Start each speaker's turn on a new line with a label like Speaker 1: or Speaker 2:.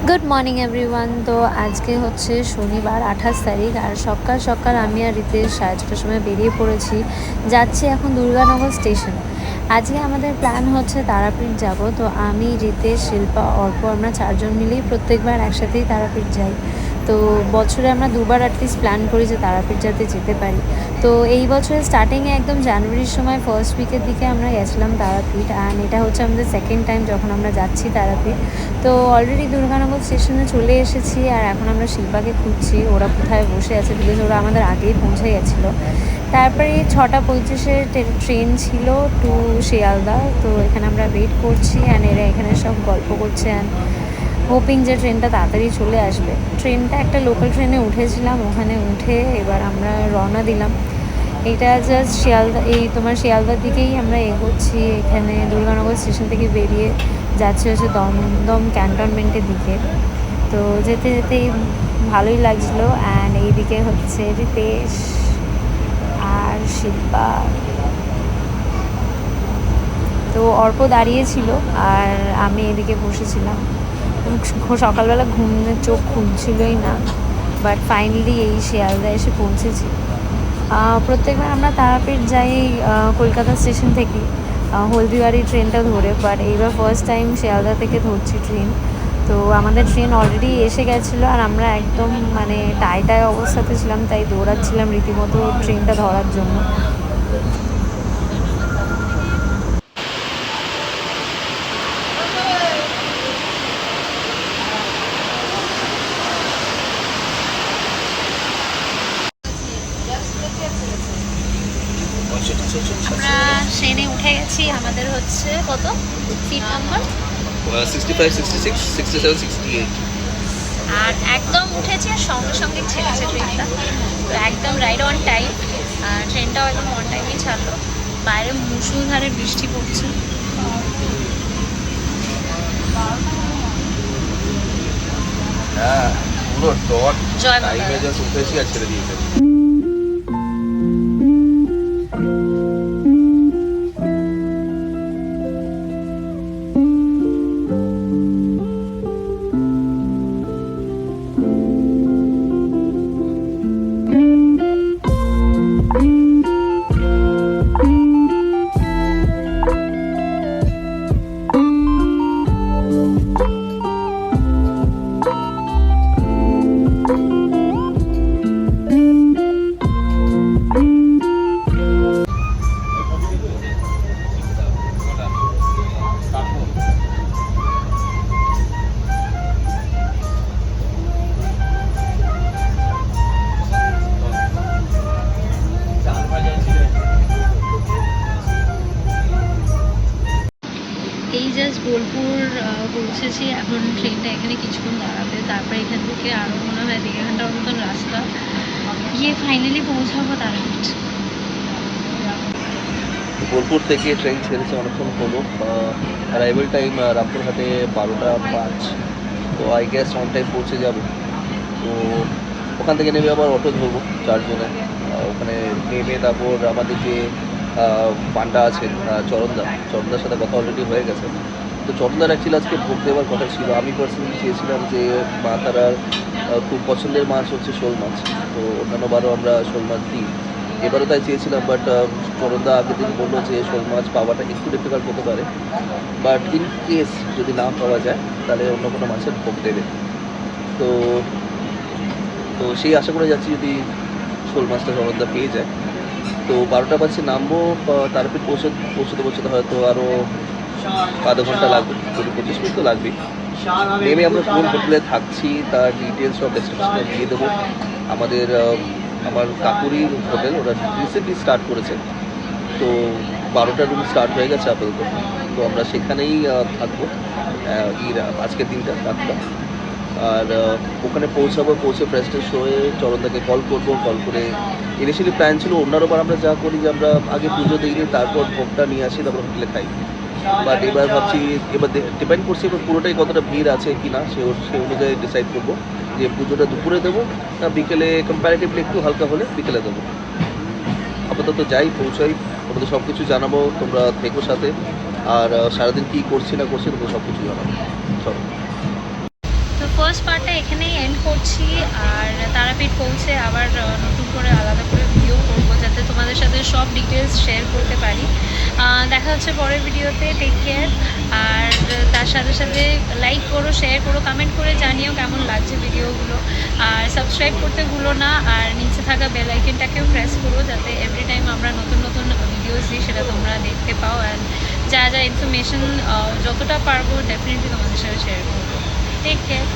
Speaker 1: Good morning everyone. তো আজকে হচ্ছে শনিবার 28 তারিখ, আর সকাল সকাল আমি আর রিতেশ 6:30টার সময় বেরিয়ে পড়েছি। যাচ্ছি এখন দুর্গানগর স্টেশন। আজকে আমাদের প্ল্যান হচ্ছে তারাপীঠ যাব। তো আমি, রিতেশ, শিল্পা, অর্ক আমরা চারজন মিলেই প্রত্যেকবার একসাথেই তারাপীঠ যাই। তো বছরে আমরা দুবার অ্যাটলিস্ট প্ল্যান করি যে তারাপীঠ যাতে যেতে পারি। তো এই বছরের স্টার্টিংয়ে একদম জানুয়ারির সময় ফার্স্ট উইকের দিকে আমরা গেছিলাম তারাপীঠ, অ্যান্ড এটা হচ্ছে আমাদের সেকেন্ড টাইম যখন আমরা যাচ্ছি তারাপীঠ। তো অলরেডি দুর্গানগর স্টেশনে চলে এসেছি, আর এখন আমরা শিল্পাকে খুঁজছি ওরা কোথায় বসে আছে, বিকজ ওরা আমাদের আগেই পৌঁছে গেছিলো। তারপরে 6:35-এর ট্রেন ছিল টু শিয়ালদা। তো এখানে আমরা ওয়েট করছি, অ্যান্ড এরা এখানে সব গল্প করছে অ্যান্ড হোপিং যে ট্রেনটা তাড়াতাড়ি চলে আসবে। ট্রেনটা একটা লোকাল ট্রেনে উঠেছিলাম, ওখানে উঠে এবার আমরা রওনা দিলাম। এটা জাস্ট শিয়ালদা, এই তোমার শিয়ালদার দিকেই আমরা এগোচ্ছি। এখানে দুর্গানগর স্টেশন থেকে বেরিয়ে যাচ্ছে হচ্ছে দমদম ক্যান্টনমেন্টের দিকে। তো যেতে যেতেই ভালোই লাগছিলো। অ্যান্ড এইদিকে হচ্ছে রিতেশ আর শিল্পা, তো অর্ক দাঁড়িয়েছিল আর আমি এদিকে বসেছিলাম। সকালবেলা ঘুমের চোখ খুলছিলই না, বাট ফাইনালি এই শিয়ালদা এসে পৌঁছেছি। প্রত্যেকবার আমরা তারাপীঠ যাই কলকাতা স্টেশন থেকে হলদিবাড়ি ট্রেনটা ধরে, বাট এইবার ফার্স্ট টাইম শিয়ালদা থেকে ধরছি ট্রেন। তো আমাদের ট্রেন অলরেডি এসে গেছিলো, আর আমরা একদম মানে টাই অবস্থাতে ছিলাম, তাই দৌড়াচ্ছিলাম রীতিমতো ট্রেনটা ধরার জন্য। আমরা ট্রেনে উঠে গেছি। আমাদের হচ্ছে কত সিট নাম্বার?
Speaker 2: 65, 66, 67, 68.
Speaker 1: আর একদম উঠেছি আর সঙ্গে সঙ্গে ছেড়েছে ট্রেনটা। তো একদম রাইড অন টাইম, আর ট্রেনটাও একদম অন টাইমেই ছাড়লো। বাইরে মুষলধারে বৃষ্টি পড়ছে।
Speaker 2: হ্যাঁ, পুরো ডট
Speaker 1: জয়
Speaker 2: টাইমে
Speaker 1: বাংলা।
Speaker 2: জাস্ট উঠেছি আর ছেড়ে দিয়েছে।
Speaker 1: এই জাস্ট বোলপুর পৌঁছেছি। এখন ট্রেনটা এখানে কিছুক্ষণ দাঁড়াবে, তারপর এখান থেকে আরও মনে হয় 1.5 ঘন্টার মতন রাস্তা, গিয়ে ফাইনালি পৌঁছাবো তারাপীঠ।
Speaker 2: বোলপুর থেকে ট্রেন ছেড়েছে অনেকক্ষণ হলো। অ্যারাইভেল টাইম রামপুরহাটে 12টা 5। তো আই গেস অন টাইম পৌঁছে যাবো। তো ওখান থেকে নেমে আবার অটো ধরবো চারজনে। ওখানে নেমে তারপর আমাদের যে পান্ডা আছে চরণদার সাথে কথা অলরেডি হয়ে গেছে। তো চরণদার অ্যাকচুয়ালি আজকে ভোগ দেওয়ার কথা ছিল। আমি পার্সোনালি চেয়েছিলাম যে মা তারার খুব পছন্দের মাছ হচ্ছে শোল মাছ। তো অন্যান্যবারও আমরা শোল মাছ দিই, এবারও তাই চেয়েছিলাম। বাট চরণদা আগের দিন বললো যে শোল মাছ পাওয়াটা একটু ডিফিকাল্ট হতে পারে, বাট ইন কেস যদি না পাওয়া যায় তাহলে অন্য কোনো মাছের ভোগ দেবে। তো তো সেই আশা করে যাচ্ছি যদি শোল মাছটা চরণদা পেয়ে যায়। তো 12টা 5 নামবো। তারাপীঠ পৌঁছতে হয়তো আরও আধা ঘন্টা লাগবে, 20-25 মিনিট তো লাগবেই। নেমে আমরা কোন হোটেলে থাকছি তার ডিটেলস সব ডেসক্রিপশনে দিয়ে দেবো। আমার কাকুরির হোটেল, ওরা রিসেন্টলি স্টার্ট করেছে। তো 12টা রুম স্টার্ট হয়ে গেছে আপাতত। তো আমরা সেখানেই থাকবো আজকের দিনটা রাতটা। আর ওখানে পৌঁছে ফ্রেশ ট্রেশ হয়ে চরণদাকে কল করবো। কল করে ইনিশিয়ালি প্ল্যান ছিল অন্যবার আমরা যা করি যে আমরা আগে পুজো দিই, তারপর ভোগটা নিয়ে আসি, তারপর হোটেলে খাই। বাট এবার ভাবছি, এবার ডিপেন্ড করছি এবার পুরোটাই কতটা ভিড় আছে কি না, সে অনুযায়ী ডিসাইড করবো যে পুজোটা দুপুরে দেবো না বিকেলে, কম্প্যারেটিভলি একটু হালকা হলে বিকেলে দেবো। আপাতত যাই, পৌঁছাই, তোমাদের সব কিছু জানাবো। তোমরা থেকো সাথে, আর সারাদিন কী করছি না করছি তোমাদের সব কিছু জানাবো। চলো।
Speaker 1: তো এখানেই এন্ড করছি। আর তারাপীঠ পৌঁছে আবার নতুন করে আলাদা করে ভিডিও করবো, যাতে তোমাদের সাথে সব ডিটেলস শেয়ার করতে পারি। দেখা হচ্ছে পরের ভিডিওতে। Take care. আর তার সাথে সাথে লাইক করো, শেয়ার করো, কমেন্ট করে জানিও কেমন লাগছে ভিডিওগুলো। আর সাবস্ক্রাইব করতে ভুলো না। আর নিচে থাকা বেল আইকনটাকেও প্রেস করো, যাতে এভরি টাইম আমরা নতুন নতুন ভিডিওস দিই সেটা তোমরা দেখতে পাও। অ্যান্ড যা যা ইনফরমেশন যতটা পারবো ডেফিনেটলি তোমাদের সাথে শেয়ার করবো। Take care.